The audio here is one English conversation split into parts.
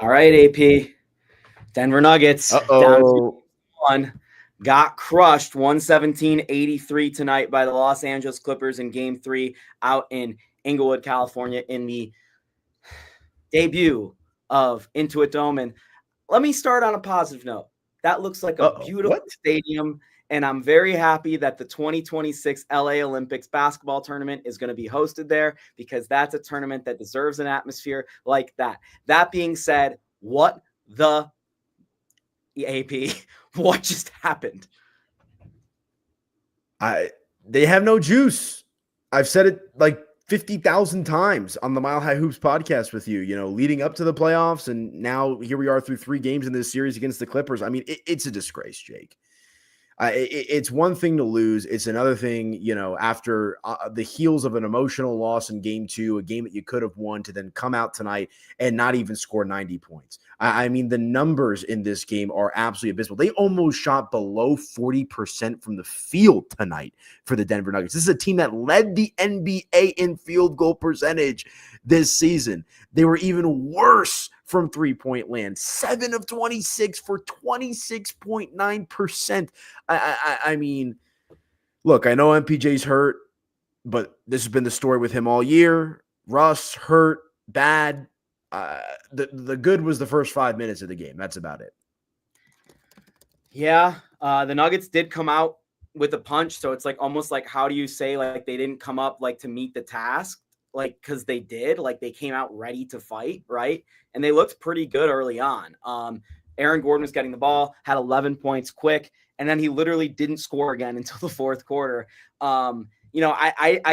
All right, AP. Denver Nuggets down Uh-oh. 2-1. Got crushed 117-83 tonight by the Los Angeles Clippers in Game 3 out in Inglewood, California in the debut of Intuit Dome. And let me start on a positive note. That looks like a beautiful What? stadium, and I'm very happy that the 2026 LA Olympics basketball tournament is going to be hosted there because that's a tournament that deserves an atmosphere like that. That being said, what the AP, what just happened? They have no juice. I've said it like 50,000 times on the Mile High Hoops podcast with you, leading up to the playoffs. And now here we are through 3 games in this series against the Clippers. I mean, it's a disgrace, Jake. It's one thing to lose. It's another thing, after the heels of an emotional loss in game 2, a game that you could have won, to then come out tonight and not even score 90 points. I mean, the numbers in this game are absolutely abysmal. They almost shot below 40% from the field tonight for the Denver Nuggets. This is a team that led the NBA in field goal percentage this season. They were even worse from three-point land, 7 of 26 for 26.9%. I mean, look, I know MPJ's hurt, but this has been the story with him all year. Russ hurt, bad. The good was the first 5 minutes of the game. That's about it. Yeah, the Nuggets did come out with a punch, so it's like almost like, how do you say like they didn't come up like to meet the task? Like, because they did, like they came out ready to fight, right? And they looked pretty good early on. Aaron Gordon was getting the ball, had 11 points quick, and then he literally didn't score again until the fourth quarter. I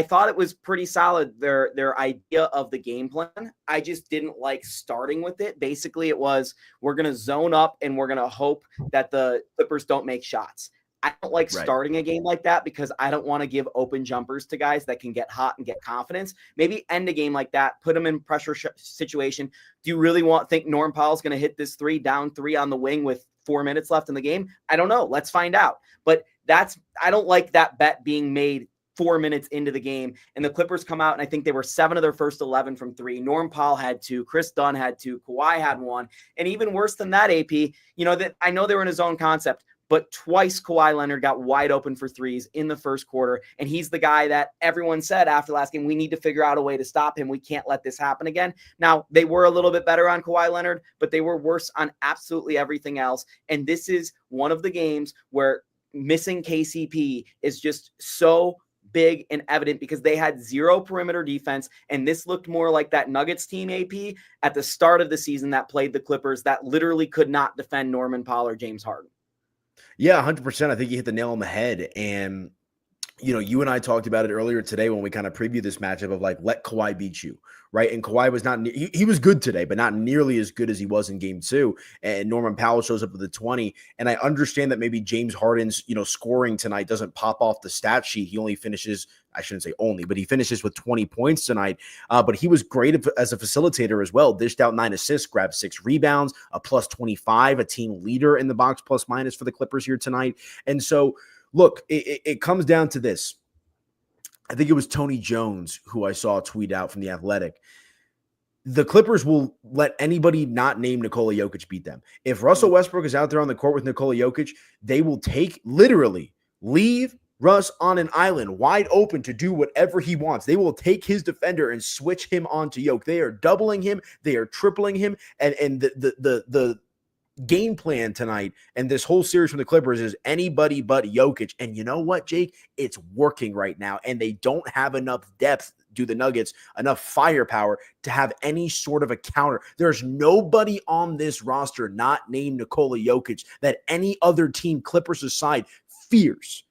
thought it was pretty solid, their idea of the game plan. I just didn't like starting with it. Basically, it was, we're going to zone up and we're going to hope that the Clippers don't make shots. I don't like starting a game like that because I don't want to give open jumpers to guys that can get hot and get confidence. Maybe end a game like that, put them in pressure situation. Do you really think Norm Powell's going to hit this down three on the wing with 4 minutes left in the game? I don't know. Let's find out. But I don't like that bet being made 4 minutes into the game. And the Clippers come out, and I think they were 7 of their first 11 from 3. Norm Powell had 2. Chris Dunn had 2. Kawhi had 1. And even worse than that, AP, that I know they were in a zone concept, but twice Kawhi Leonard got wide open for threes in the first quarter. And he's the guy that everyone said after last game, we need to figure out a way to stop him. We can't let this happen again. Now, they were a little bit better on Kawhi Leonard, but they were worse on absolutely everything else. And this is one of the games where missing KCP is just so big and evident because they had 0 perimeter defense. And this looked more like that Nuggets team, AP, at the start of the season that played the Clippers that literally could not defend Norman Powell or James Harden. Yeah, 100%. I think you hit the nail on the head. And, you and I talked about it earlier today when we kind of previewed this matchup of like, let Kawhi beat you, right? And Kawhi was not, he was good today, but not nearly as good as he was in game 2. And Norman Powell shows up with a 20. And I understand that maybe James Harden's, scoring tonight doesn't pop off the stat sheet. He only finishes, I shouldn't say only, but he finishes with 20 points tonight. But he was great as a facilitator as well. Dished out 9 assists, grabbed 6 rebounds, a plus 25, a team leader in the box plus minus for the Clippers here tonight. And so, look, it comes down to this. I think it was Tony Jones who I saw tweet out from The Athletic. The Clippers will let anybody not named Nikola Jokic beat them. If Russell Westbrook is out there on the court with Nikola Jokic, they will leave Russ on an island wide open to do whatever he wants. They will take his defender and switch him onto Jokic. They are doubling him. They are tripling him. And the game plan tonight and this whole series from the Clippers is anybody but Jokic. And you know what, Jake? It's working right now. And they don't have enough depth, do the Nuggets, enough firepower to have any sort of a counter. There's nobody on this roster not named Nikola Jokic that any other team, Clippers aside, fears.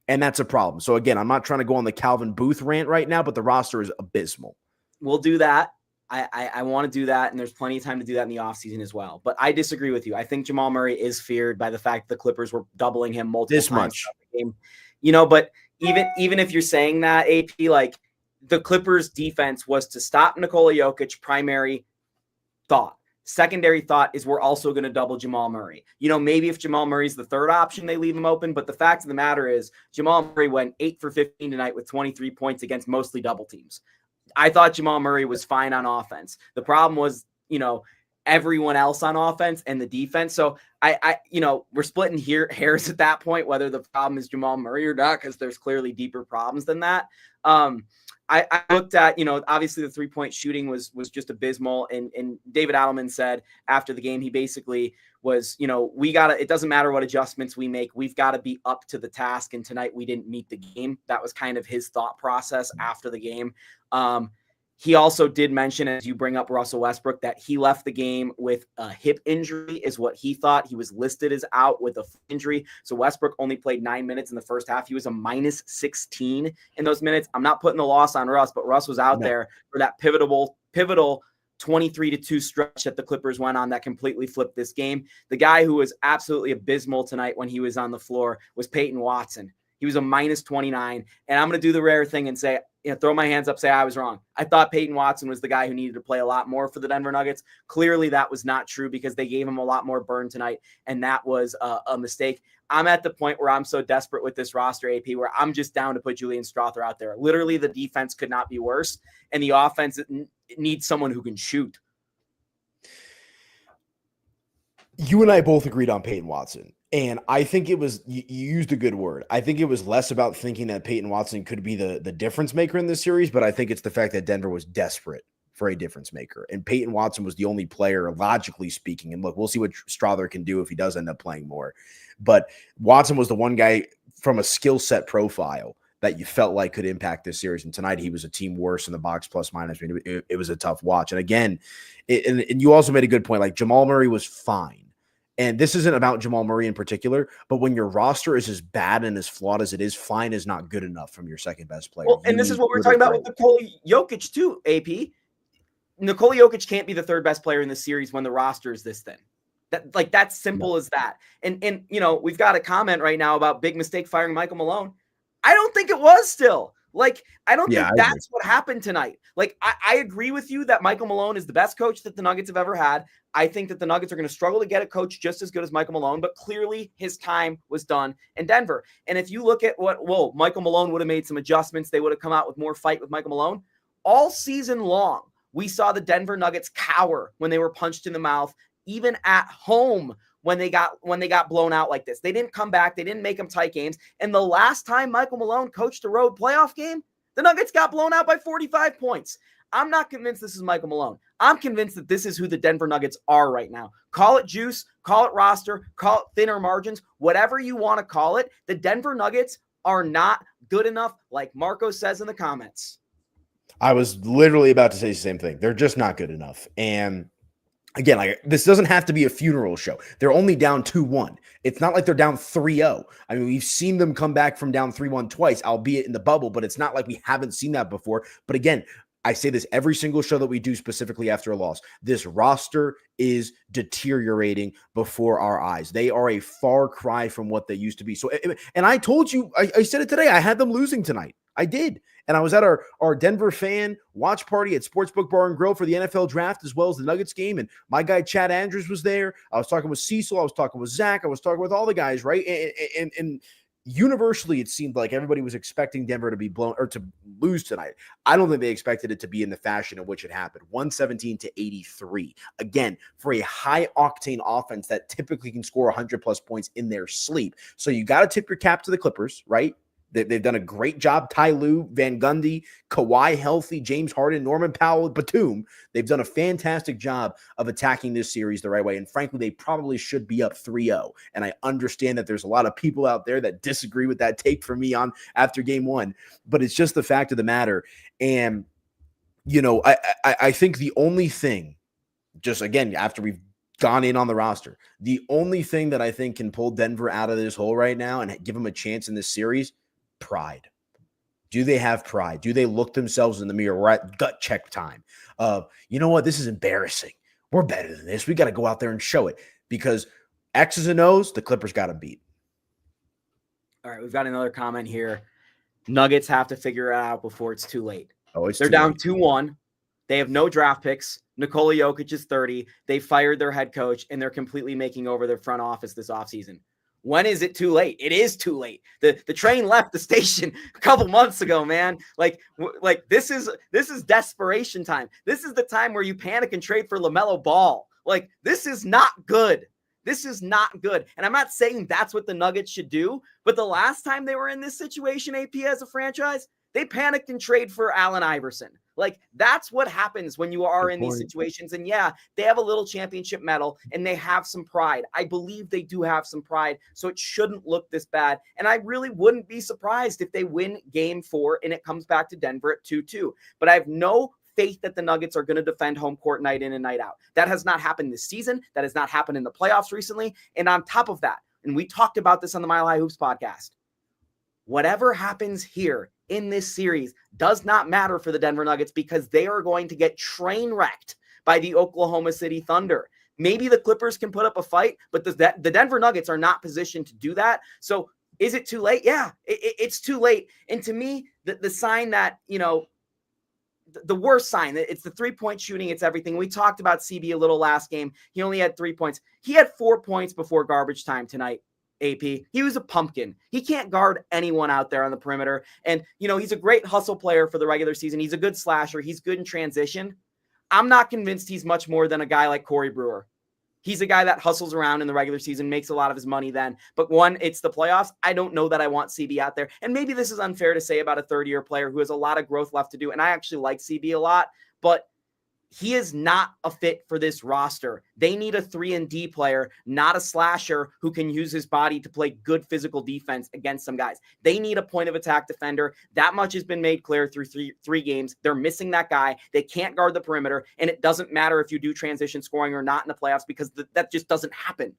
And that's a problem. So again, I'm not trying to go on the Calvin Booth rant right now, but the roster is abysmal. We'll do that. I want to do that, and there's plenty of time to do that in the offseason as well. But I disagree with you. I think Jamal Murray is feared by the fact that the Clippers were doubling him multiple times throughout the game. But even if you're saying that, AP, like the Clippers defense was to stop Nikola Jokic, primary thought. Secondary thought is we're also going to double Jamal Murray. Maybe if Jamal Murray's the third option, they leave him open. But the fact of the matter is Jamal Murray went 8 for 15 tonight with 23 points against mostly double teams. I thought Jamal Murray was fine on offense. The problem was, everyone else on offense and the defense. So we're splitting hairs at that point, whether the problem is Jamal Murray or not, because there's clearly deeper problems than that. I looked at, obviously the 3-point shooting was just abysmal. And David Adelman said after the game, he basically was, it doesn't matter what adjustments we make. We've got to be up to the task. And tonight we didn't meet the game. That was kind of his thought process after the game. He also did mention, as you bring up Russell Westbrook, that he left the game with a hip injury is what he thought. He was listed as out with a foot injury. So Westbrook only played 9 minutes in the first half. He was a minus 16 in those minutes. I'm not putting the loss on Russ, but Russ was out there for that pivotal 23-2 stretch that the Clippers went on that completely flipped this game. The guy who was absolutely abysmal tonight when he was on the floor was Peyton Watson. He was a minus 29. And I'm going to do the rare thing and say, throw my hands up, say I was wrong. I thought Peyton Watson was the guy who needed to play a lot more for the Denver Nuggets. Clearly that was not true because they gave him a lot more burn tonight, and that was a mistake. I'm at the point where I'm so desperate with this roster, AP, where I'm just down to put Julian Strawther out there. Literally, the defense could not be worse, and the offense needs someone who can shoot. You and I both agreed on Peyton Watson. And I think it was, you used a good word. I think it was less about thinking that Peyton Watson could be the difference maker in this series, but I think it's the fact that Denver was desperate for a difference maker. And Peyton Watson was the only player, logically speaking. And look, we'll see what Strawther can do if he does end up playing more. But Watson was the one guy from a skill set profile that you felt like could impact this series. And tonight he was a team worse in the box plus minus. I mean, it was a tough watch. And again, and you also made a good point, like Jamal Murray was fine. And this isn't about Jamal Murray in particular, but when your roster is as bad and as flawed as it is, fine is not good enough from your second best player. Well, and this is what we're talking about with Nikola Jokic too, AP. Nikola Jokic can't be the third best player in the series when the roster is this thin. That's simple as that. And we've got a comment right now about big mistake firing Michael Malone. I don't think it was still. I don't think that's what happened tonight. I agree with you that Michael Malone is the best coach that the Nuggets have ever had. I think that the Nuggets are going to struggle to get a coach just as good as Michael Malone, but clearly his time was done in Denver. And if you look at Michael Malone would have made some adjustments. They would have come out with more fight with Michael Malone. All season long, we saw the Denver Nuggets cower when they were punched in the mouth, even at home when they got blown out like this. They didn't come back. They didn't make them tight games. And the last time Michael Malone coached a road playoff game, the Nuggets got blown out by 45 points. I'm not convinced this is Michael Malone. I'm convinced that this is who the Denver Nuggets are right now. Call it juice, call it roster, call it thinner margins, whatever you want to call it. The Denver Nuggets are not good enough, like Marco says in the comments. I was literally about to say the same thing. They're just not good enough. And again, this doesn't have to be a funeral show. They're only down 2-1. It's not like they're down 3-0. I mean, we've seen them come back from down 3-1 twice, albeit in the bubble, but it's not like we haven't seen that before. But again, I say this every single show that we do specifically after a loss. This roster is deteriorating before our eyes. They are a far cry from what they used to be. So, and I told you, I said it today, I had them losing tonight. I did. And I was at our Denver fan watch party at Sportsbook Bar and Grill for the NFL draft, as well as the Nuggets game. And my guy, Chad Andrews, was there. I was talking with Cecil. I was talking with Zach. I was talking with all the guys, right? And universally, it seemed like everybody was expecting Denver to be blown or to lose tonight. I don't think they expected it to be in the fashion in which it happened. 117-83. Again, for a high octane offense that typically can score 100 plus points in their sleep. So you got to tip your cap to the Clippers, right? They've done a great job. Ty Lue, Van Gundy, Kawhi healthy, James Harden, Norman Powell, Batum. They've done a fantastic job of attacking this series the right way. And frankly, they probably should be up 3-0. And I understand that there's a lot of people out there that disagree with that take from me on after game one. But it's just the fact of the matter. And, I think the only thing, just again, after we've gone in on the roster, the only thing that I think can pull Denver out of this hole right now and give them a chance in this series, pride. Do they have pride? Do they look themselves in the mirror? We're at gut check time of, you know what? This is embarrassing. We're better than this. We got to go out there and show it, because X's and O's, the Clippers got to beat. All right. We've got another comment here. Nuggets have to figure it out before it's too late. They're down 2-1. They have no draft picks. Nikola Jokic is 30. They fired their head coach, and they're completely making over their front office this offseason. When is it too late? It is too late. The train left the station a couple months ago, man. This is desperation time. This is the time where you panic and trade for LaMelo Ball. Like, this is not good. This is not good. And I'm not saying that's what the Nuggets should do, but the last time they were in this situation, AP, as a franchise, they panicked and trade for Allen Iverson. Like, that's what happens when you are in these situations. And yeah, they have a little championship medal and they have some pride. I believe they do have some pride, so it shouldn't look this bad. And I really wouldn't be surprised if they win game 4 and it comes back to Denver at 2-2. But I have no faith that the Nuggets are going to defend home court night in and night out. That has not happened this season. That has not happened in the playoffs recently. And on top of that, and we talked about this on the Mile High Hoops podcast, whatever happens here in this series does not matter for the Denver Nuggets because they are going to get train wrecked by the Oklahoma City Thunder. Maybe the Clippers can put up a fight, but the Denver Nuggets are not positioned to do that. So is it too late? Yeah, it's too late. And to me, the sign that, the worst sign, it's the 3-point shooting. It's everything. We talked about CB a little last game. He only had 3 points. He had 4 points before garbage time tonight. AP. He was a pumpkin. He can't guard anyone out there on the perimeter. And, he's a great hustle player for the regular season. He's a good slasher. He's good in transition. I'm not convinced he's much more than a guy like Corey Brewer. He's a guy that hustles around in the regular season, makes a lot of his money then. But it's the playoffs. I don't know that I want CB out there. And maybe this is unfair to say about a third-year player who has a lot of growth left to do. And I actually like CB a lot. But he is not a fit for this roster. They need a 3-and-D player, not a slasher who can use his body to play good physical defense against some guys. They need a point of attack defender. That much has been made clear through three games. They're missing that guy. They can't guard the perimeter, and it doesn't matter if you do transition scoring or not in the playoffs because that just doesn't happen.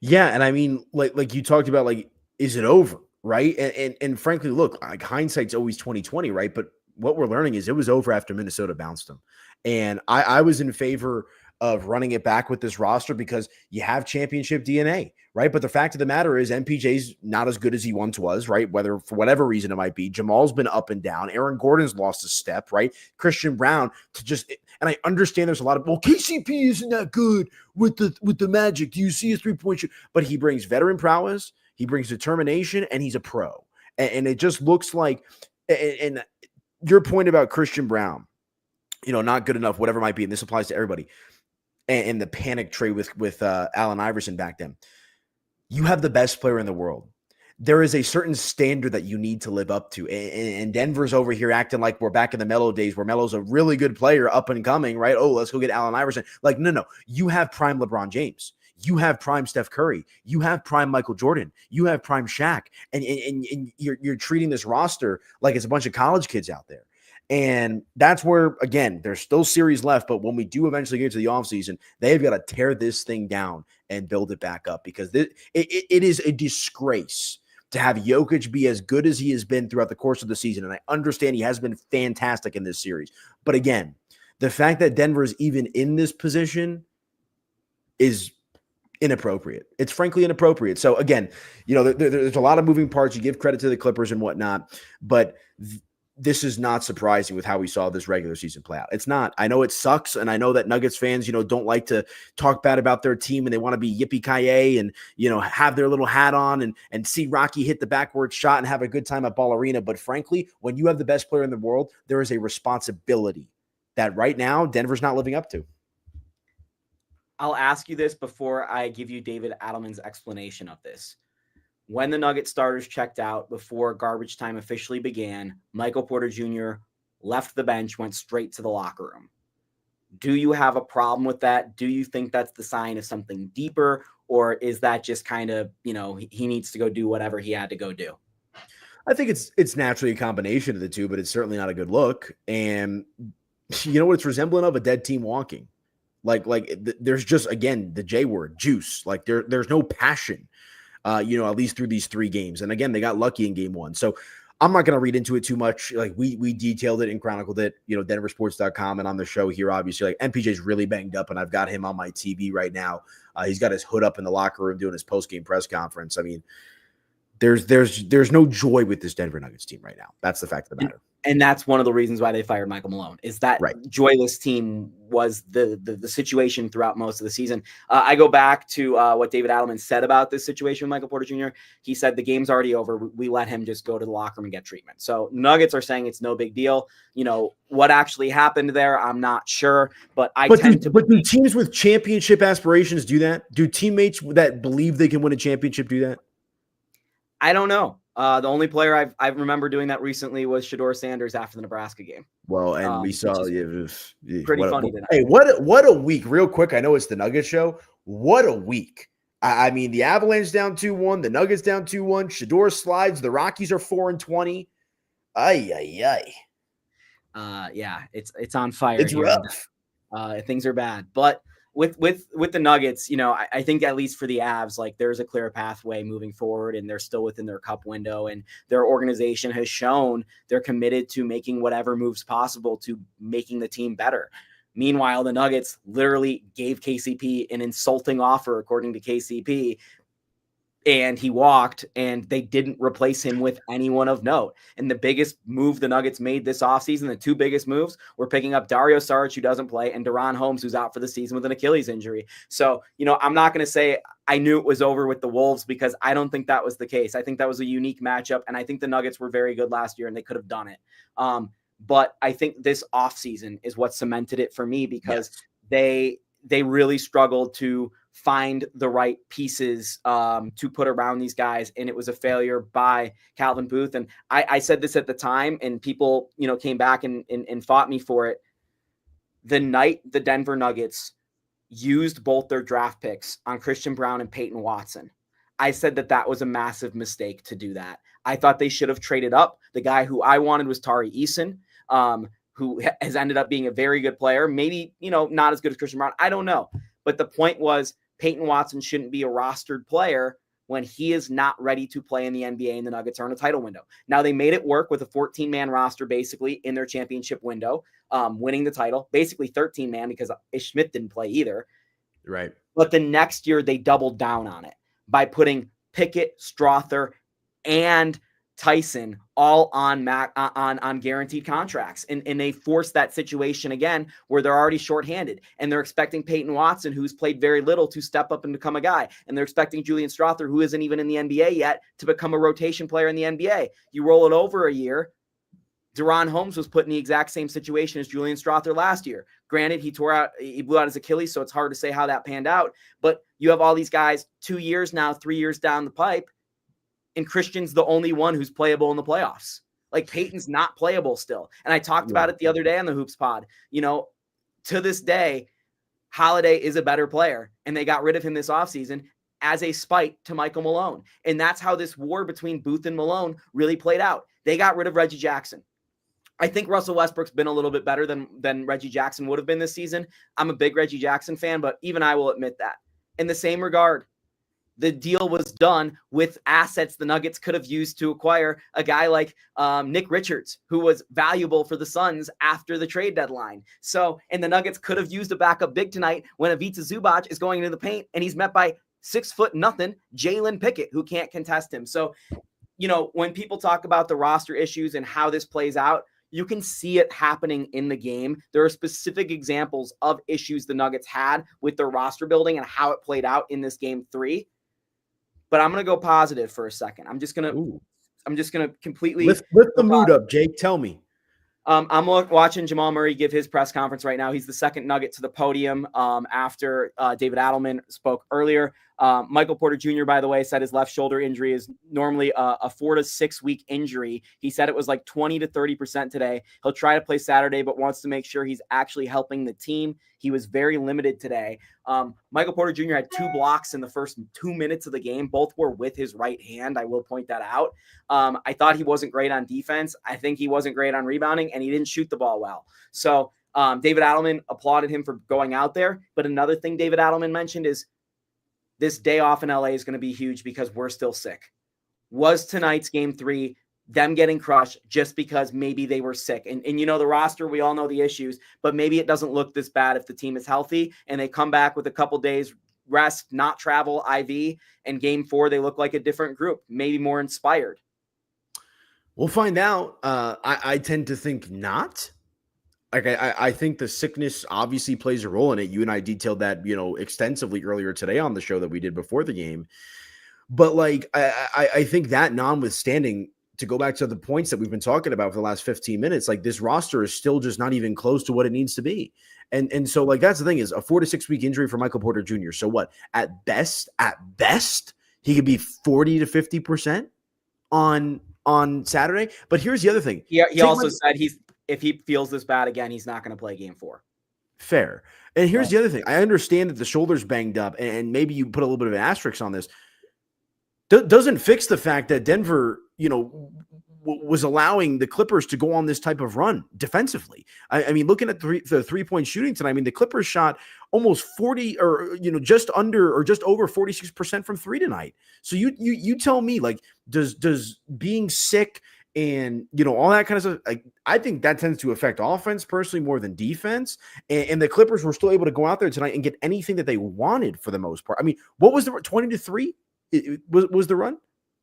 Yeah, and I mean, like you talked about, like, is it over, right? And frankly, look, like, hindsight's always 20/20, right? But what we're learning is it was over after Minnesota bounced them. And I was in favor of running it back with this roster because you have championship DNA, right? But the fact of the matter is MPJ's not as good as he once was, right? Whether for whatever reason it might be. Jamal's been up and down. Aaron Gordon's lost a step, right? Christian Brown and I understand there's a lot of, KCP isn't that good with the Magic. Do you see a 3-point shoot? But he brings veteran prowess, he brings determination, and he's a pro. And it just looks like, and your point about Christian Brown, not good enough, whatever it might be, and this applies to everybody, and the panic trade with Allen Iverson back then. You have the best player in the world. There is a certain standard that you need to live up to, and Denver's over here acting like we're back in the Melo days where Melo's a really good player up and coming, right? Oh, let's go get Allen Iverson. Like, no. You have prime LeBron James. You have prime Steph Curry. You have prime Michael Jordan. You have prime Shaq. And you're treating this roster like it's a bunch of college kids out there. And that's where, again, there's still series left. But when we do eventually get to the offseason, they've got to tear this thing down and build it back up because it is a disgrace to have Jokic be as good as he has been throughout the course of the season. And I understand he has been fantastic in this series. But again, the fact that Denver is even in this position is inappropriate. It's frankly inappropriate. So again, there's a lot of moving parts. You give credit to the Clippers and whatnot, but this is not surprising with how we saw this regular season play out. It's not. I know it sucks, and I know that Nuggets fans, don't like to talk bad about their team, and they want to be yippee-ki-yay and, have their little hat on and see Rocky hit the backward shot and have a good time at Ball Arena. But frankly, when you have the best player in the world, there is a responsibility that right now Denver's not living up to. I'll ask you this before I give you David Adelman's explanation of this. When the Nugget starters checked out before garbage time officially began, Michael Porter Jr. left the bench, went straight to the locker room. Do you have a problem with that? Do you think that's the sign of something deeper? Or is that just kind of, he needs to go do whatever he had to go do? I think it's naturally a combination of the two, but it's certainly not a good look. And you know what it's resembling of? A dead team walking. Like there's just, again, the J word, juice. Like there's no passion. At least through these 3 games. And again, they got lucky in game 1. So I'm not going to read into it too much. Like we detailed it and chronicled it, denversports.com and on the show here, obviously. Like MPJ's really banged up and I've got him on my TV right now. He's got his hood up in the locker room doing his post-game press conference. I mean, there's no joy with this Denver Nuggets team right now. That's the fact of the matter. And that's one of the reasons why they fired Michael Malone, is that joyless team was the situation throughout most of the season. I go back to what David Adelman said about this situation with Michael Porter Jr. He said the game's already over. We let him just go to the locker room and get treatment. So Nuggets are saying it's no big deal. What actually happened there, I'm not sure. But do teams with championship aspirations do that? Do teammates that believe they can win a championship do that? I don't know. The only player I remember doing that recently was Shedeur Sanders after the Nebraska game. Well, and we saw pretty funny. Hey, what a week! Real quick, I know it's the Nuggets show. What a week! I mean, the Avalanche down 2-1, the Nuggets down 2-1. Shedeur slides. The Rockies are 4-20. Ay. Yeah, it's on fire. It's rough. Things are bad, but with the Nuggets, I think at least for the Avs, like there's a clear pathway moving forward, and they're still within their cup window, and their organization has shown they're committed to making whatever moves possible to making the team better. Meanwhile, the Nuggets literally gave KCP an insulting offer, according to KCP, and he walked, and they didn't replace him with anyone of note. And the biggest move the Nuggets made this offseason, the two biggest moves, were picking up Dario Saric, who doesn't play, and Deron Holmes, who's out for the season with an Achilles injury. So, I'm not going to say I knew it was over with the Wolves, because I don't think that was the case. I think that was a unique matchup, and I think the Nuggets were very good last year, and they could have done it. But I think this offseason is what cemented it for me, because they really struggled to find the right pieces to put around these guys. And it was a failure by Calvin Booth. And I said this at the time, and people, came back and fought me for it. The night the Denver Nuggets used both their draft picks on Christian Brown and Peyton Watson, I said that was a massive mistake to do that. I thought they should have traded up. The guy who I wanted was Tari Eason, who has ended up being a very good player. Maybe, not as good as Christian Brown. I don't know. But the point was, Peyton Watson shouldn't be a rostered player when he is not ready to play in the NBA and the Nuggets are in a title window. Now, they made it work with a 14-man roster basically in their championship window, winning the title. Basically 13-man, because Ish Smith didn't play either. Right. But the next year, they doubled down on it by putting Pickett, Strother, and Tyson all on guaranteed contracts. And they forced that situation again where they're already shorthanded, and they're expecting Peyton Watson, who's played very little, to step up and become a guy. And they're expecting Julian Strother, who isn't even in the NBA yet, to become a rotation player in the NBA. You roll it over a year, Deron Holmes was put in the exact same situation as Julian Strother last year. Granted, he blew out his Achilles, so it's hard to say how that panned out. But you have all these guys 2 years now, 3 years down the pipe, and Christian's the only one who's playable in the playoffs. Like, Peyton's not playable still. And I talked about it the other day on the Hoops Pod. To this day, Holiday is a better player, and they got rid of him this offseason as a spite to Michael Malone. And that's how this war between Booth and Malone really played out. They got rid of Reggie Jackson. I think Russell Westbrook's been a little bit better than Reggie Jackson would have been this season. I'm a big Reggie Jackson fan, but even I will admit that. In the same regard, the deal was done with assets the Nuggets could have used to acquire a guy like Nick Richards, who was valuable for the Suns after the trade deadline. So, and the Nuggets could have used a backup big tonight when Ivica Zubac is going into the paint and he's met by 6'0" Jalen Pickett, who can't contest him. So, when people talk about the roster issues and how this plays out, you can see it happening in the game. There are specific examples of issues the Nuggets had with their roster building and how it played out in this game 3. But I'm going to go positive for a second. I'm just going to completely lift the mood up, Jake. Tell me. I'm watching Jamal Murray give his press conference right now. He's the second Nugget to the podium after David Adelman spoke earlier. Michael Porter Jr., by the way, said his left shoulder injury is normally a 4 to 6 week injury. He said it was like 20 to 30% today. He'll try to play Saturday, but wants to make sure he's actually helping the team. He was very limited today. Michael Porter Jr. had 2 blocks in the first 2 minutes of the game. Both were with his right hand. I will point that out. I thought he wasn't great on defense. I think he wasn't great on rebounding, and he didn't shoot the ball well. So David Adelman applauded him for going out there. But another thing David Adelman mentioned is this day off in LA is going to be huge because we're still sick. Was tonight's game 3 them getting crushed just because maybe they were sick? And the roster, we all know the issues, but maybe it doesn't look this bad if the team is healthy and they come back with a couple days rest, not travel, IV, and game 4, they look like a different group, maybe more inspired. We'll find out. I tend to think not. Like I think the sickness obviously plays a role in it. You and I detailed that, extensively earlier today on the show that we did before the game. But like I think that notwithstanding, to go back to the points that we've been talking about for the last 15 minutes, like this roster is still just not even close to what it needs to be. And so like that's the thing, is a 4 to 6 week injury for Michael Porter Jr. So what? At best, he could be 40 to 50% on Saturday. But here's the other thing. He also said if he feels this bad again, he's not going to play game 4. Fair. And here's the other thing. I understand that the shoulder's banged up, and maybe you put a little bit of an asterisk on this. Doesn't fix the fact that Denver, was allowing the Clippers to go on this type of run defensively. I mean, looking at the 3-point shooting tonight, I mean, the Clippers shot almost 40 or, just under or just over 46% from 3 tonight. So you tell me, like, does being sick and, all that kind of stuff, I think that tends to affect offense personally more than defense. And the Clippers were still able to go out there tonight and get anything that they wanted for the most part. I mean, what was the 20-3? Was the run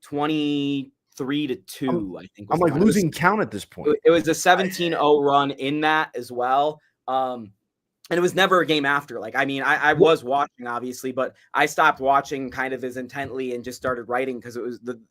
23-2? I think. I'm like losing count at this point. It was a 17-0 run in that as well. And it was never a game after. Like, I mean, I was watching obviously, but I stopped watching kind of as intently and just started writing because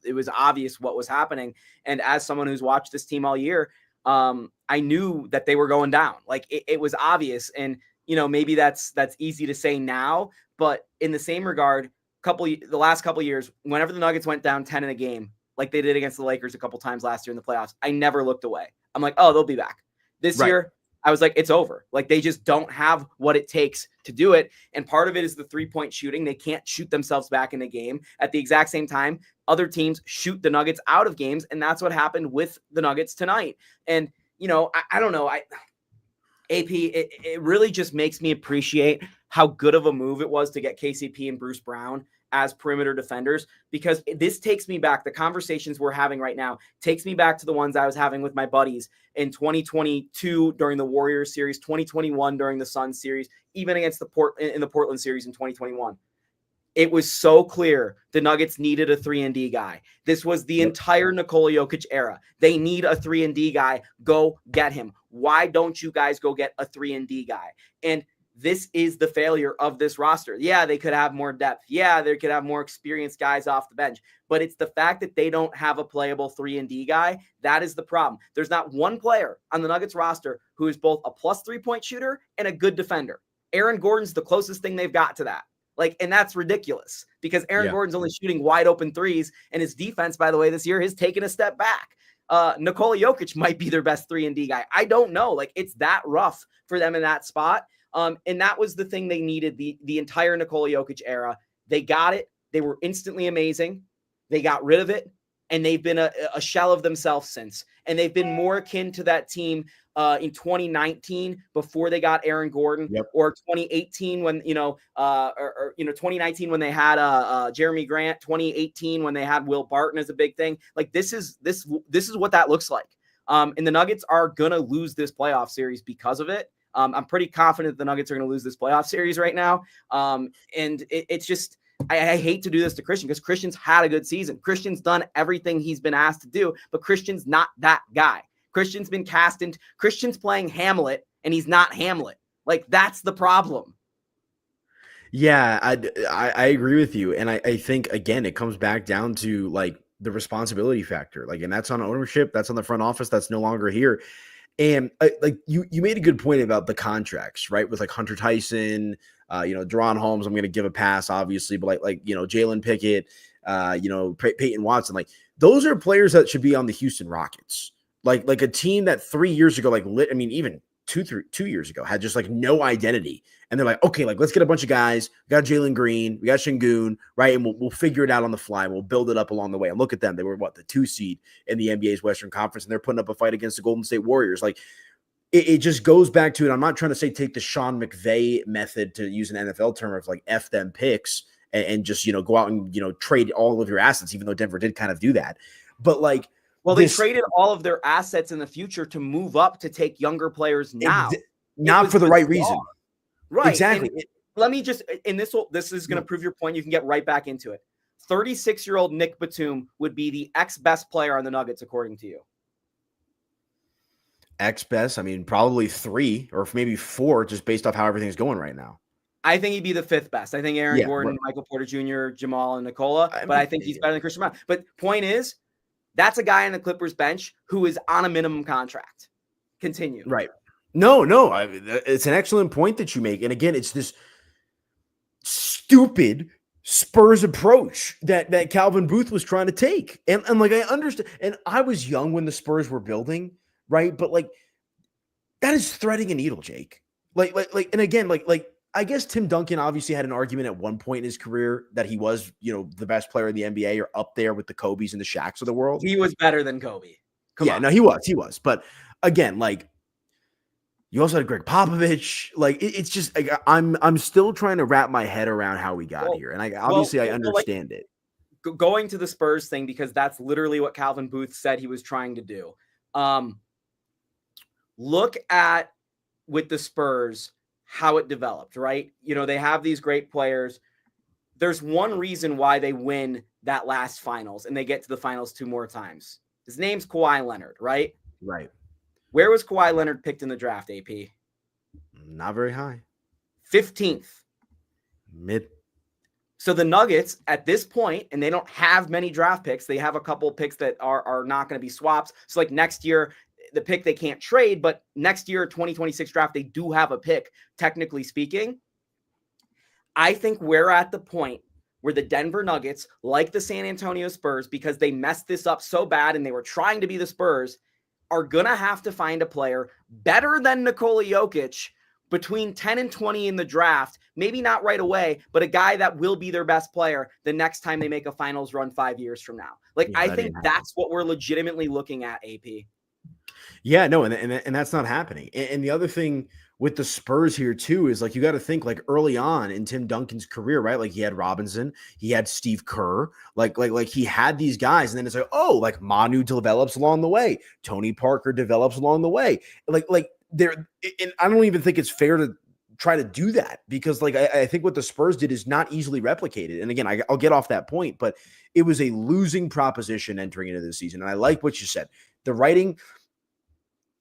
it was obvious what was happening. And as someone who's watched this team all year, I knew that they were going down. Like it was obvious. And maybe that's easy to say now, but in the same regard, the last couple years, whenever the Nuggets went down 10 in a game, like they did against the Lakers a couple times last year in the playoffs, I never looked away. I'm like, oh, they'll be back. This year, I was like, it's over. Like they just don't have what it takes to do it. And part of it is the 3-point shooting. They can't shoot themselves back in a game. At the exact same time, other teams shoot the Nuggets out of games. And that's what happened with the Nuggets tonight. And, I don't know. AP, it really just makes me appreciate how good of a move it was to get KCP and Bruce Brown as perimeter defenders, because this takes me back. The conversations we're having right now takes me back to the ones I was having with my buddies in 2022 during the Warriors series, 2021 during the Suns series, even against the Portland series in 2021. It was so clear the Nuggets needed a 3-and-D guy. This was the entire Nikola Jokic era. They need a 3-and-D guy. Go get him. Why don't you guys go get a 3-and-D guy? And this is the failure of this roster. Yeah, they could have more depth. Yeah, they could have more experienced guys off the bench. But it's the fact that they don't have a playable 3-and-D guy. That is the problem. There's not one player on the Nuggets roster who is both a plus 3-point shooter and a good defender. Aaron Gordon's the closest thing they've got to that. And that's ridiculous because Aaron Gordon's only shooting wide open threes, and his defense, by the way, this year has taken a step back. Nikola Jokic might be their best 3-and-D guy. I don't know. It's that rough for them in that spot. And that was the thing they needed the entire Nikola Jokic era. They got it. They were instantly amazing. They got rid of it, and they've been a shell of themselves since. And they've been more akin to that team in 2019 before they got Aaron Gordon, or 2018 when 2019 when they had Jeremy Grant, 2018 when they had Will Barton as a big thing. Like this is what that looks like. And the Nuggets are gonna lose this playoff series because of it. I'm pretty confident the Nuggets are going to lose this playoff series right now. And it's just, I hate to do this to Christian because Christian's had a good season. Christian's done everything he's been asked to do, but Christian's not that guy. Christian's been cast into, Christian's playing Hamlet and he's not Hamlet. Like that's the problem. Yeah, I agree with you. And I think, again, it comes back down to like the responsibility factor. Like, and that's on ownership. That's on the front office. That's no longer here. And like you made a good point about the contracts, right? With like Hunter Tyson, Deron Holmes, I'm going to give a pass, obviously, but like Jalen Pickett, Peyton Watson, like those are players that should be on the Houston Rockets, like a team that 3 years ago, even 2 years ago had just like no identity. And they're like, okay, like let's get a bunch of guys. We got Jalen Green, we got Şengün, right? And we'll figure it out on the fly. We'll build it up along the way. And look at them. They were the 2 seed in the NBA's Western Conference, and they're putting up a fight against the Golden State Warriors. Like it just goes back to it. I'm not trying to say take the Sean McVay method, to use an NFL term, of like F them picks and just, go out and, trade all of your assets, even though Denver did kind of do that. But like, well, they traded all of their assets in the future to move up to take younger players now. Not for the right reason. Right. Exactly. Let me just, and this is going to prove your point. You can get right back into it. 36-year-old Nick Batum would be the ex-best player on the Nuggets, according to you. X best, I mean, probably 3 or maybe 4, just based off how everything's going right now. I think he'd be the 5th best. I think Aaron Yeah, Gordon, right. Michael Porter Jr., Jamal, and Nikola, I but mean, I think he's better than Christian Brown. But point is, that's a guy on the Clippers bench who is on a minimum contract. Continue. right. No, it's an excellent point that you make. And again, it's this stupid Spurs approach that Calvin Booth was trying to take. And like, I understand. And I was young when the Spurs were building, right? But like, that is threading a needle, Jake. And again, I guess Tim Duncan obviously had an argument at one point in his career that he was, the best player in the NBA or up there with the Kobes and the Shaqs of the world. He was better than Kobe. Come on. No, he was. But again, like, you also had Greg Popovich. Like, it's just, like, I'm still trying to wrap my head around how we got here. And I understand it. Going to the Spurs thing, because that's literally what Calvin Booth said he was trying to do. Look at, with the Spurs, how it developed, right? They have these great players. There's one reason why they win that last finals and they get to the finals 2 more times. His name's Kawhi Leonard, right? Right. Where was Kawhi Leonard picked in the draft, AP? Not very high. 15th. Mid. So the Nuggets at this point, and they don't have many draft picks. They have a couple of picks that are not going to be swaps. So like next year, the pick they can't trade, but next year, 2026 draft, they do have a pick, technically speaking. I think we're at the point where the Denver Nuggets, like the San Antonio Spurs, because they messed this up so bad and they were trying to be the Spurs, are going to have to find a player better than Nikola Jokic between 10 and 20 in the draft. Maybe not right away, but a guy that will be their best player the next time they make a finals run 5 years from now. Like, yeah, I think that's what we're legitimately looking at, AP. Yeah, no, and that's not happening. And the other thing with the Spurs here too is, like, you got to think, like, early on in Tim Duncan's career, right? Like, he had Robinson, he had Steve Kerr, like he had these guys, and then it's like, oh, like Manu develops along the way, Tony Parker develops along the way, like there. And I don't even think it's fair to try to do that, because like I think what the Spurs did is not easily replicated. And again, I'll get off that point, but it was a losing proposition entering into this season. And I like what you said.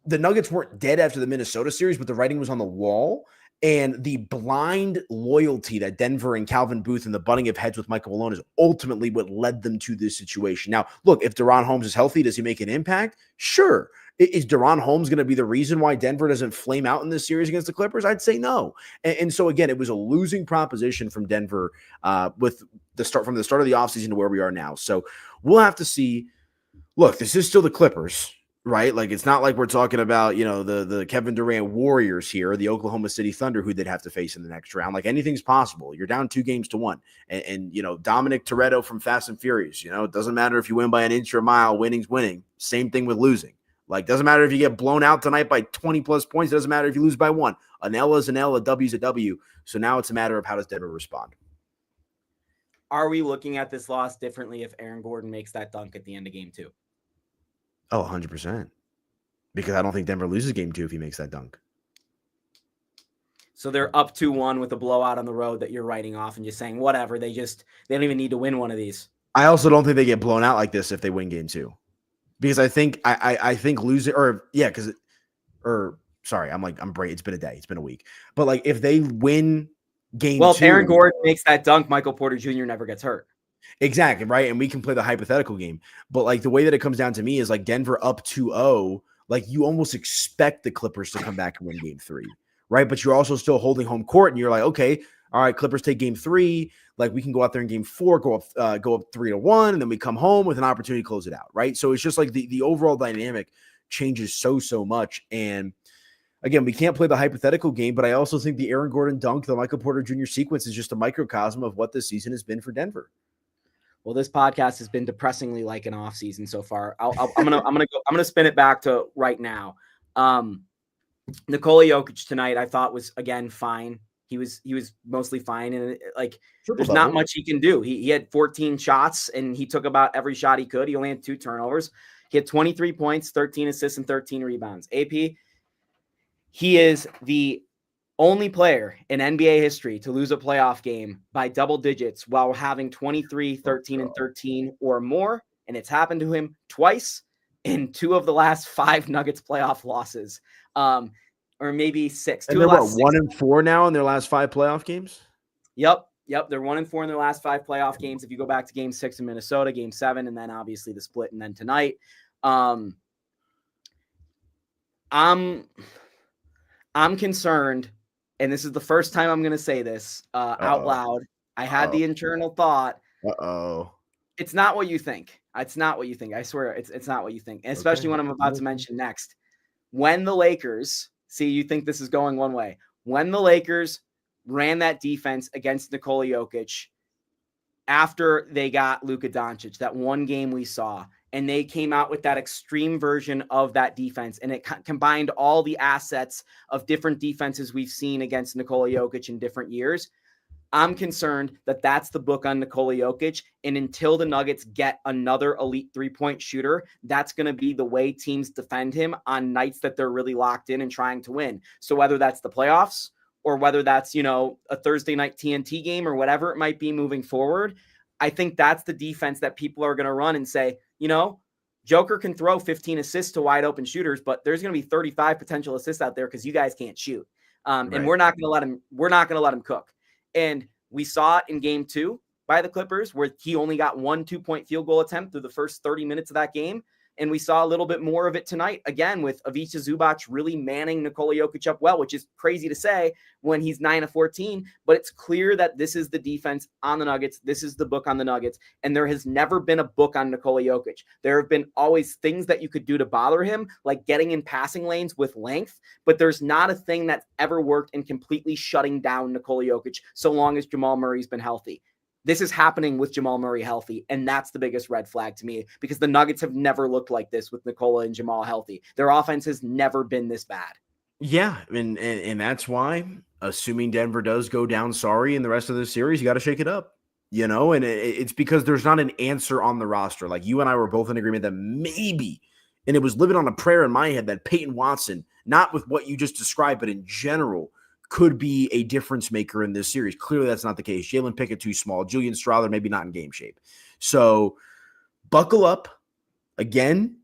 The Nuggets weren't dead after the Minnesota series, but the writing was on the wall. And the blind loyalty that Denver and Calvin Booth and the butting of heads with Michael Malone is ultimately what led them to this situation. Now, look, if Deron Holmes is healthy, does he make an impact? Sure. Is Deron Holmes going to be the reason why Denver doesn't flame out in this series against the Clippers? I'd say no. And so, again, it was a losing proposition from Denver with the start of the offseason to where we are now. So we'll have to see. Look, this is still the Clippers, right? Like, it's not like we're talking about, the Kevin Durant Warriors here, the Oklahoma City Thunder, who they'd have to face in the next round. Like, anything's possible. You're down 2-1. And Dominic Toretto from Fast and Furious, it doesn't matter if you win by an inch or a mile, winning's winning. Same thing with losing. Like, doesn't matter if you get blown out tonight by 20 plus points. It doesn't matter if you lose by 1. An L is an L, a W is a W. So now it's a matter of how does Denver respond. Are we looking at this loss differently if Aaron Gordon makes that dunk at the end of game 2? Oh, 100%. Because I don't think Denver loses game 2 if he makes that dunk. So they're up 2-1 with a blowout on the road that you're writing off and just saying, whatever, they don't even need to win one of these. I also don't think they get blown out like this if they win game 2. Because I think losing, it's been a day, it's been a week. But like, if they win game 2. Well, if Aaron Gordon makes that dunk, Michael Porter Jr. never gets hurt. Exactly, right? And we can play the hypothetical game. But like, the way that it comes down to me is, like, Denver up 2-0, like, you almost expect the Clippers to come back and win game 3, right? But you're also still holding home court, and you're like, okay, all right, Clippers take game 3. Like, we can go out there in game 4, go up 3-1, and then we come home with an opportunity to close it out, right? So it's just like the overall dynamic changes so much. And again, we can't play the hypothetical game, but I also think the Aaron Gordon dunk, the Michael Porter Jr. sequence is just a microcosm of what this season has been for Denver. Well, this podcast has been depressingly like an off season so far. I'm gonna spin it back to right now. Nikola Jokic tonight, I thought, was again fine. He was mostly fine, and like, there's not much he can do. He had 14 shots, and he took about every shot he could. He only had 2 turnovers. He had 23 points, 13 assists, and 13 rebounds. AP, he is the only player in NBA history to lose a playoff game by double digits while having 23, 13, and 13 or more. And it's happened to him twice. in 2 of the last 5 Nuggets playoff losses. Or maybe 6. And they're what, 1-4 now in their last 5 playoff games? Yep. They're 1-4 in their last 5 playoff games. If you go back to Game 6 in Minnesota, Game 7, and then obviously the split, and then tonight. I'm concerned, and this is the first time I'm going to say this out loud. I had the internal thought. It's not what you think. It's not what you think. I swear, it's not what you think. And especially when I'm about to mention next. When the Lakers, see, you think this is going one way. When the Lakers ran that defense against Nikola Jokic after they got Luka Doncic, that one game we saw, and they came out with that extreme version of that defense, and it combined all the assets of different defenses we've seen against Nikola Jokic in different years. I'm concerned that that's the book on Nikola Jokic, and until the Nuggets get another elite three-point shooter, that's going to be the way teams defend him on nights that they're really locked in and trying to win. So whether that's the playoffs or whether that's, a Thursday night TNT game or whatever it might be moving forward, I think that's the defense that people are going to run and say, Joker can throw 15 assists to wide open shooters, but there's going to be 35 potential assists out there because you guys can't shoot. And we're not going to let him cook. And we saw it in Game 2 by the Clippers, where he only got 1 2-point field goal attempt through the first 30 minutes of that game. And we saw a little bit more of it tonight, again, with Ivica Zubac really manning Nikola Jokic up well, which is crazy to say when he's 9 of 14. But it's clear that this is the defense on the Nuggets. This is the book on the Nuggets. And there has never been a book on Nikola Jokic. There have been always things that you could do to bother him, like getting in passing lanes with length. But there's not a thing that's ever worked in completely shutting down Nikola Jokic so long as Jamal Murray's been healthy. This is happening with Jamal Murray healthy, and that's the biggest red flag to me, because the Nuggets have never looked like this with Nikola and Jamal healthy. Their offense has never been this bad. Yeah, and that's why, assuming Denver does go down sorry in the rest of the series, you got to shake it up, and it's because there's not an answer on the roster. Like, you and I were both in agreement that maybe, and it was living on a prayer in my head, that Peyton Watson, not with what you just described, but in general, could be a difference maker in this series. Clearly, that's not the case. Jalen Pickett too small. Julian Strawther maybe not in game shape. So buckle up. Again,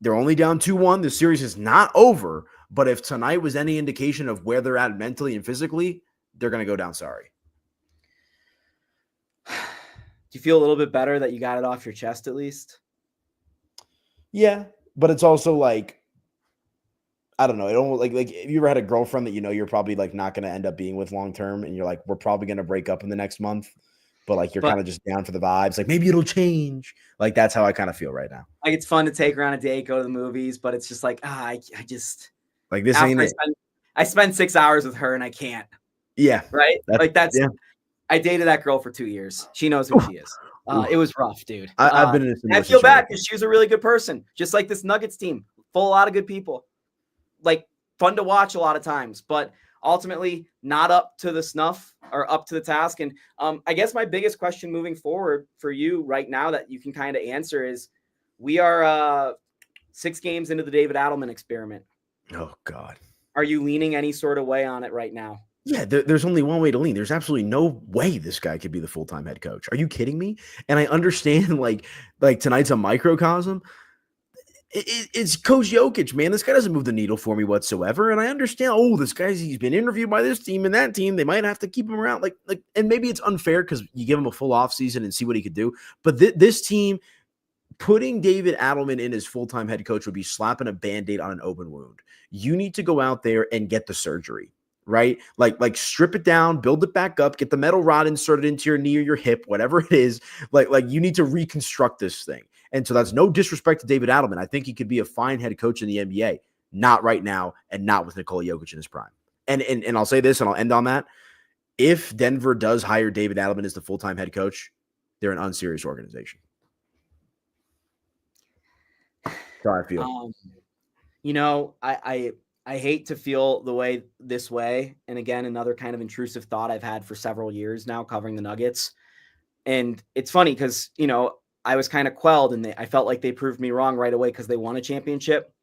they're only down 2-1. The series is not over. But if tonight was any indication of where they're at mentally and physically, they're going to go down sorry. Do you feel a little bit better that you got it off your chest at least? Yeah, but it's also like, I don't know. It almost like if you ever had a girlfriend that you're probably like not going to end up being with long term, and you're like, we're probably going to break up in the next month, but like you're kind of just down for the vibes. Like, maybe it'll change. Like, that's how I kind of feel right now. Like, it's fun to take her on a date, go to the movies, but it's just like, I just like this ain't it. I spend 6 hours with her and I can't. Yeah, right. Yeah. I dated that girl for 2 years. She knows who she is. It was rough, dude. I've been in a similar I feel bad because she was a really good person, just like this Nuggets team, full of a lot of good people. Like, fun to watch a lot of times, but ultimately not up to the snuff or up to the task. And I guess my biggest question moving forward for you right now that you can kind of answer is, we are 6 games into the David Adelman experiment. Oh, God. Are you leaning any sort of way on it right now? Yeah, there's only one way to lean. There's absolutely no way this guy could be the full-time head coach. Are you kidding me? And I understand like tonight's a microcosm. It's Coach Jokic, man. This guy doesn't move the needle for me whatsoever. And I understand, he's been interviewed by this team and that team. They might have to keep him around. And maybe it's unfair because you give him a full offseason and see what he could do. But this team, putting David Adelman in as full-time head coach would be slapping a Band-Aid on an open wound. You need to go out there and get the surgery, right? Like strip it down, build it back up, get the metal rod inserted into your knee or your hip, whatever it is. Like you need to reconstruct this thing. And so that's no disrespect to David Adelman. I think he could be a fine head coach in the NBA. Not right now, and not with Nikola Jokic in his prime. And I'll say this, and I'll end on that. If Denver does hire David Adelman as the full-time head coach, they're an unserious organization. That's how I feel. I hate to feel this way. And again, another kind of intrusive thought I've had for several years now covering the Nuggets. And it's funny because, I was kind of quelled and I felt like they proved me wrong right away because they won a championship.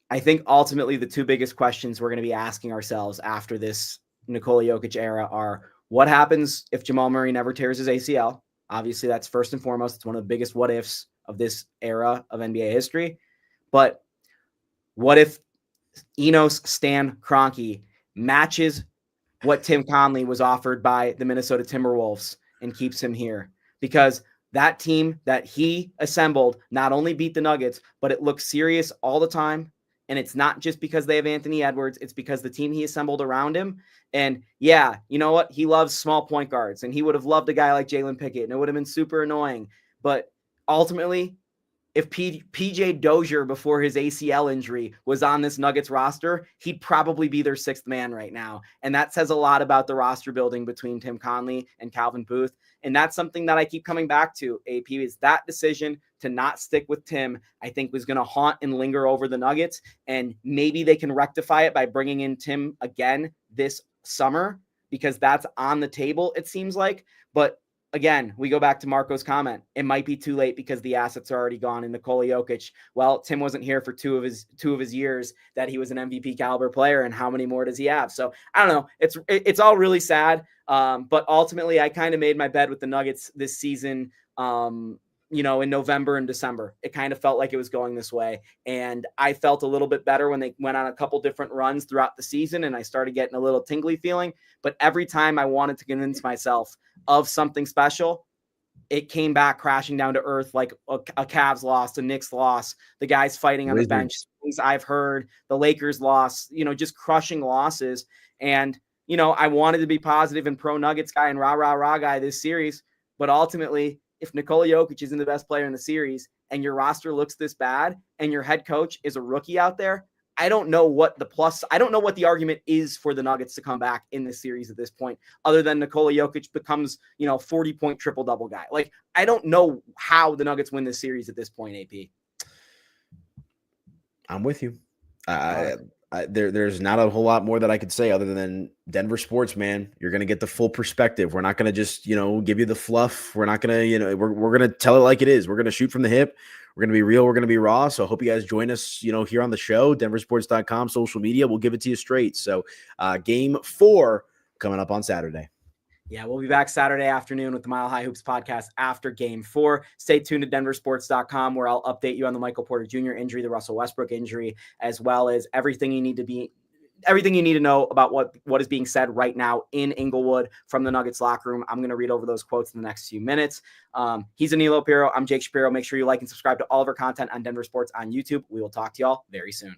I think ultimately the 2 biggest questions we're going to be asking ourselves after this Nikola Jokic era are, what happens if Jamal Murray never tears his ACL? Obviously, that's first and foremost. It's one of the biggest what ifs of this era of NBA history. But what if Enos Stan Kroenke matches what Tim Connelly was offered by the Minnesota Timberwolves and keeps him here? Because that team that he assembled not only beat the Nuggets, but it looks serious all the time. And it's not just because they have Anthony Edwards. It's because the team he assembled around him. And yeah, you know what? He loves small point guards, and he would have loved a guy like Jalen Pickett, and it would have been super annoying. But ultimately, if PJ Dozier before his ACL injury was on this Nuggets roster, he'd probably be their sixth man right now. And that says a lot about the roster building between Tim Connelly and Calvin Booth. And that's something that I keep coming back to, AP, is that decision to not stick with Tim, I think was going to haunt and linger over the Nuggets. And maybe they can rectify it by bringing in Tim again this summer, because that's on the table, it seems like. But again, we go back to Marco's comment. It might be too late because the assets are already gone. And Nikola Jokic, well, Tim wasn't here for two of his years that he was an MVP caliber player. And how many more does he have? So I don't know. It's all really sad. But ultimately, I kind of made my bed with the Nuggets this season. In November and December, it kind of felt like it was going this way. And I felt a little bit better when they went on a couple different runs throughout the season, and I started getting a little tingly feeling. But every time I wanted to convince myself of something special, it came back crashing down to earth, like a Cavs loss, a Knicks loss, the guys fighting on the bench, things I've heard, the Lakers loss, just crushing losses. And, I wanted to be positive and pro Nuggets guy and rah guy this series. But ultimately, if Nikola Jokic isn't the best player in the series and your roster looks this bad and your head coach is a rookie out there, I don't know what the argument is for the Nuggets to come back in this series at this point, other than Nikola Jokic becomes, 40-point triple-double guy. Like, I don't know how the Nuggets win this series at this point, AP. I'm with you. There's not a whole lot more that I could say other than Denver sports, man. You're going to get the full perspective. We're not going to just, give you the fluff. We're not going to, we're going to tell it like it is. We're going to shoot from the hip. We're going to be real. We're going to be raw. So I hope you guys join us, here on the show, denversports.com, social media. We'll give it to you straight. So game 4 coming up on Saturday. Yeah, we'll be back Saturday afternoon with the Mile High Hoops podcast after game 4. Stay tuned to denversports.com, where I'll update you on the Michael Porter Jr. injury, the Russell Westbrook injury, as well as everything you need to know about what is being said right now in Inglewood from the Nuggets locker room. I'm going to read over those quotes in the next few minutes. He's Aniello, Piro. I'm Jake Shapiro. Make sure you like and subscribe to all of our content on Denver Sports on YouTube. We will talk to y'all very soon.